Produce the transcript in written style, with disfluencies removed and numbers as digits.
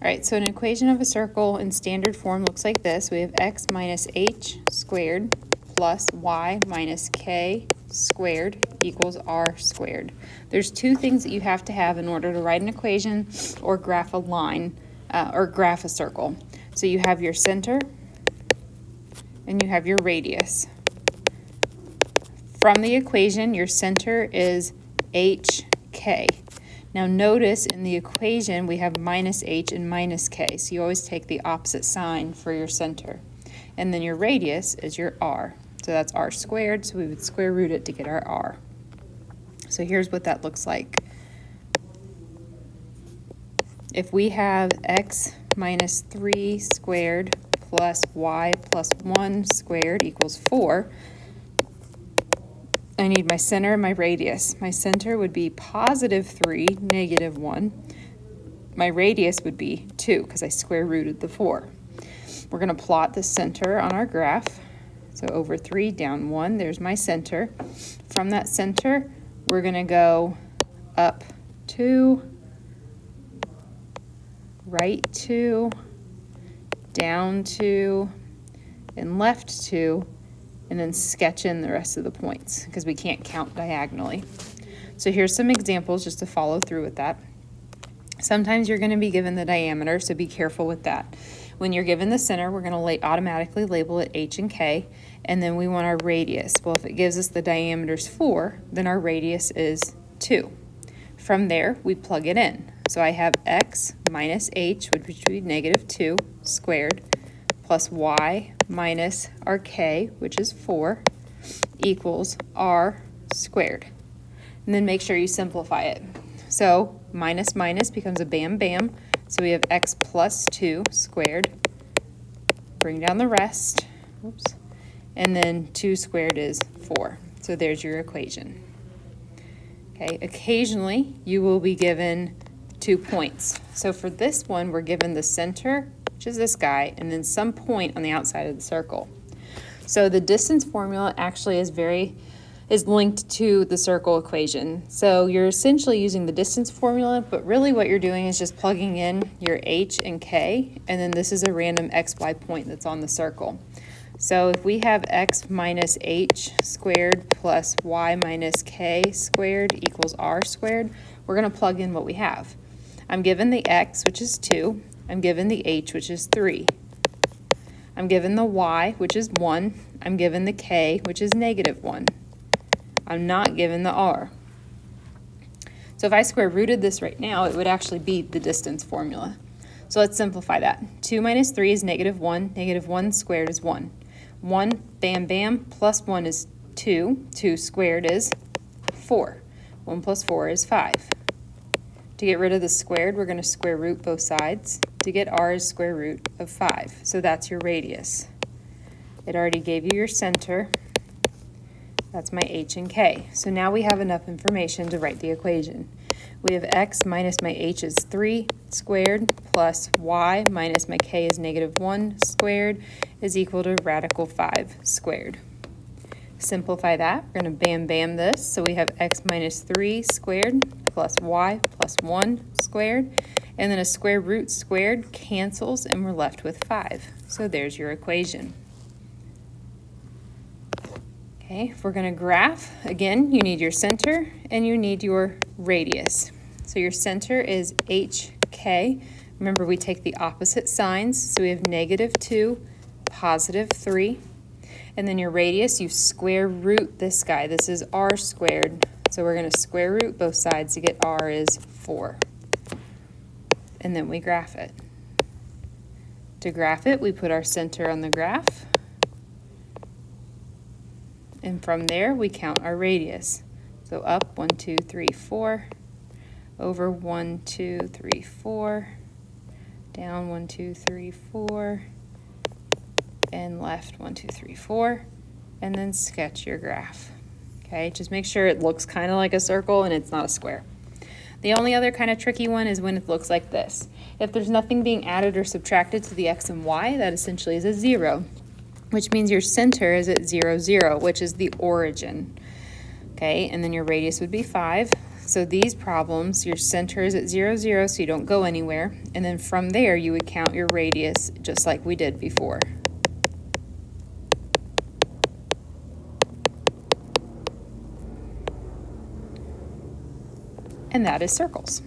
All right, so an equation of a circle in standard form looks like this. We have x minus h squared plus y minus k squared equals r squared. There's two things that you have to have in order to write an equation or graph a line or graph a circle. So you have your center and you have your radius. From the equation, your center is hk. Now notice in the equation we have minus h and minus k, so you always take the opposite sign for your center. And then your radius is your r, so that's r squared, so we would square root it to get our r. So here's what that looks like. If we have x minus 3 squared plus y plus 1 squared equals 4, I need my center and my radius. My center would be positive 3, negative 1. My radius would be 2 because I square rooted the 4. We're going to plot the center on our graph. So over 3, down 1, there's my center. From that center, we're going to go up 2, right 2, down 2, and left 2. And then sketch in the rest of the points because we can't count diagonally. So here's some examples just to follow through with that. Sometimes you're going to be given the diameter, so be careful with that. When you're given the center, we're going to automatically label it h and k, and then we want our radius. Well, if it gives us the diameter's 4, then our radius is 2. From there, we plug it in. So I have x minus h, which would be negative 2 squared, plus y minus our k, which is 4, equals r squared. And then make sure you simplify it. So minus minus becomes a bam bam. So we have x plus 2 squared. Bring down the rest. Oops. And then 2 squared is 4. So there's your equation. Okay, occasionally you will be given 2 points. So for this one, we're given the center, which is this guy, and then some point on the outside of the circle. So the distance formula actually is linked to the circle equation. So you're essentially using the distance formula, but really what you're doing is just plugging in your h and k, and then this is a random xy point that's on the circle. So if we have x minus h squared plus y minus k squared equals r squared, we're going to plug in what we have. I'm given the x, which is 2. I'm given the h, which is 3. I'm given the y, which is 1. I'm given the k, which is negative 1. I'm not given the r. So if I square rooted this right now, it would actually be the distance formula. So let's simplify that. 2 minus 3 is negative 1. Negative 1 squared is 1. 1, bam, bam, plus 1 is 2. 2 squared is 4. 1 plus 4 is 5. To get rid of the squared, we're going to square root both sides. To get r is square root of 5. So that's your radius. It already gave you your center. That's my h and k. So now we have enough information to write the equation. We have x minus my h is 3 squared plus y minus my k is negative 1 squared is equal to radical 5 squared. Simplify that. We're going to bam bam this. So we have x minus 3 squared plus y plus 1 squared. And then a square root squared cancels and we're left with 5. So there's your equation. Okay, if we're going to graph, again, you need your center and you need your radius. So your center is hk. Remember, we take the opposite signs. So we have negative 2, positive 3. And then your radius, you square root this guy. This is r squared. So we're going to square root both sides to get r is 4. And then we graph it. To graph it, we put our center on the graph. And from there, we count our radius. So up 1, 2, 3, 4. Over 1, 2, 3, 4. Down 1, 2, 3, 4. And left 1, 2, 3, 4. And then sketch your graph. Okay, just make sure it looks kind of like a circle and it's not a square. The only other kind of tricky one is when it looks like this. If there's nothing being added or subtracted to the x and y, that essentially is a 0, which means your center is at 0, 0, which is the origin. Okay, and then your radius would be 5. So these problems, your center is at 0, 0, so you don't go anywhere. And then from there, you would count your radius just like we did before. And that is circles.